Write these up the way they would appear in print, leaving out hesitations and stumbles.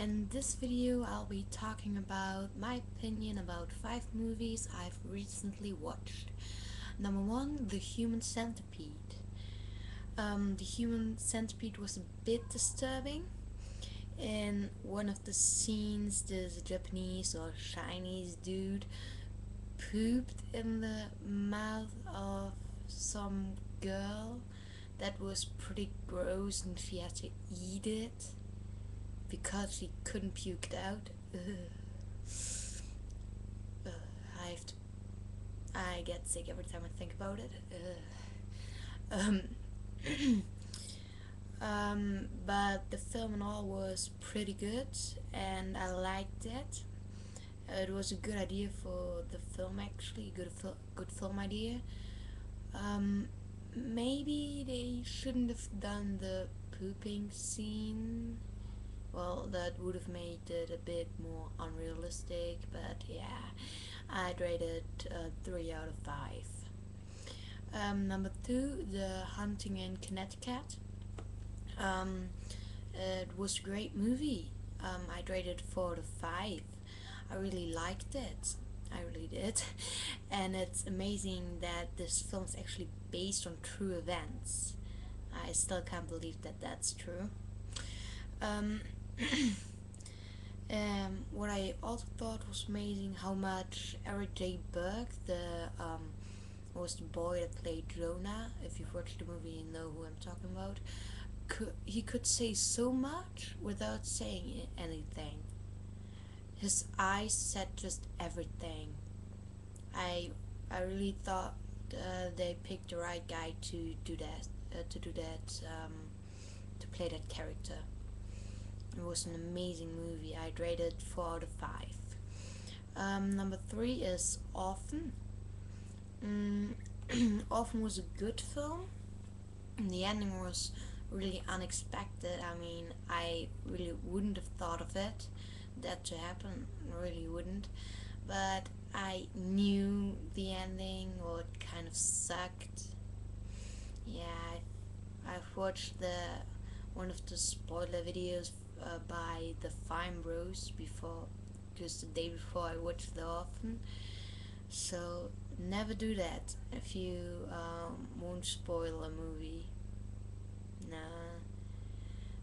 In this video I'll be talking about my opinion about 5 movies I've recently watched. Number 1, The Human Centipede. The Human Centipede was a bit disturbing. In one of the scenes, this Japanese or Chinese dude pooped in the mouth of some girl. That was pretty gross and she had to eat it because she couldn't puke it out. I have to. I get sick every time I think about it. Um, but the film and all was pretty good, and I liked it. It was a good idea for the film, actually, good film idea. Um, Maybe they shouldn't have done the pooping scene. Well, that would have made it a bit more unrealistic, but yeah, I'd rate it 3 out of 5. Number 2, The Hunting in Connecticut. Um, it was a great movie. I'd rate it 4 out of 5. I really liked it. I really did. And it's amazing that this film is actually based on true events. I still can't believe that that's true. Um, what I also thought was amazing how much Eric J. Burke, the was the boy that played Jonah. If you've watched the movie, you know who I'm talking about. He could say so much without saying anything. His eyes said just everything. I I really thought they picked the right guy to do that. To play that character. It was an amazing movie. I'd rate it 4 out of 5. Number 3 is Orphan. Orphan was a good film. The ending was really unexpected. I mean, I really wouldn't have thought of that to happen. Really wouldn't. But I knew the ending, or it kind of sucked. Yeah, I've watched one of the spoiler videos by the Fine Bros before, just the day before I watched The Orphan. So never do that if you won't spoil a movie. Nah,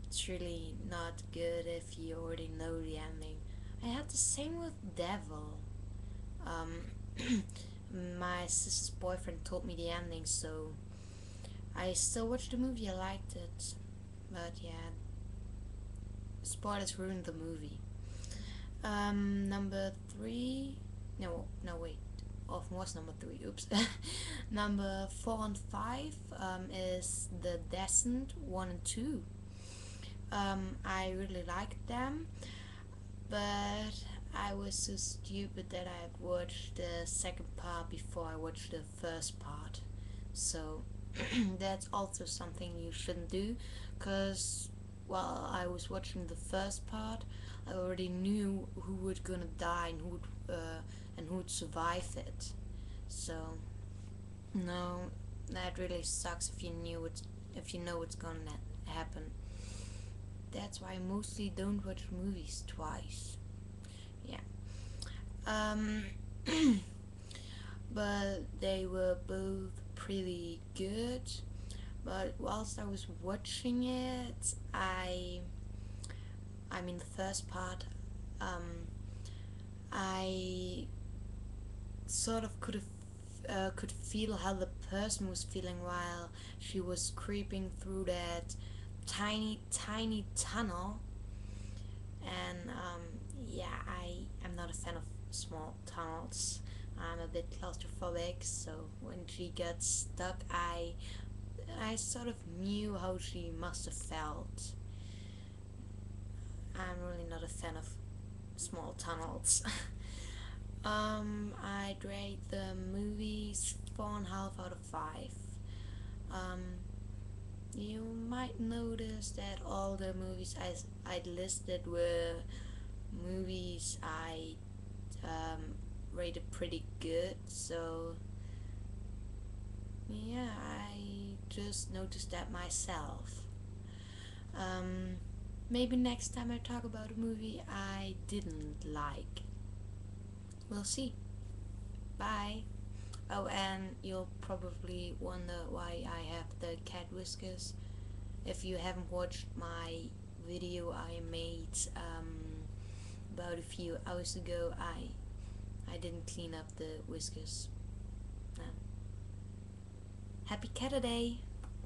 it's really not good if you already know the ending. I had the same with Devil. Um, my sister's boyfriend told me the ending, so I still watched the movie. I liked it, but yeah, spoilers ruined the movie. Number 3. No, wait. Orphan was number 3. Oops. Number 4 and 5 is The Descent 1 and 2. I really liked them, but I was so stupid that I watched the second part before I watched the first part. So that's also something you shouldn't do, because while I was watching the first part, I already knew who would gonna die and who would survive it. So no, that really sucks if you know what's gonna happen. That's why I mostly don't watch movies twice. Yeah. Um, but they were both pretty good. But whilst I was watching it, I mean the first part, I sort of could feel how the person was feeling while she was creeping through that tiny tunnel. And yeah, I'm not a fan of small tunnels. I'm a bit claustrophobic, so when she got stuck, I sort of knew how she must have felt. I'm really not a fan of small tunnels. I'd rate the movies 4.5 out of 5. Um, you might notice that all the movies I listed were movies I rated pretty good, so yeah, I just noticed that myself. Maybe next time I talk about a movie I didn't like. We'll see. Bye. Oh, and you'll probably wonder why I have the cat whiskers. If you haven't watched my video I made about a few hours ago, I didn't clean up the whiskers. No. Happy Cat Day!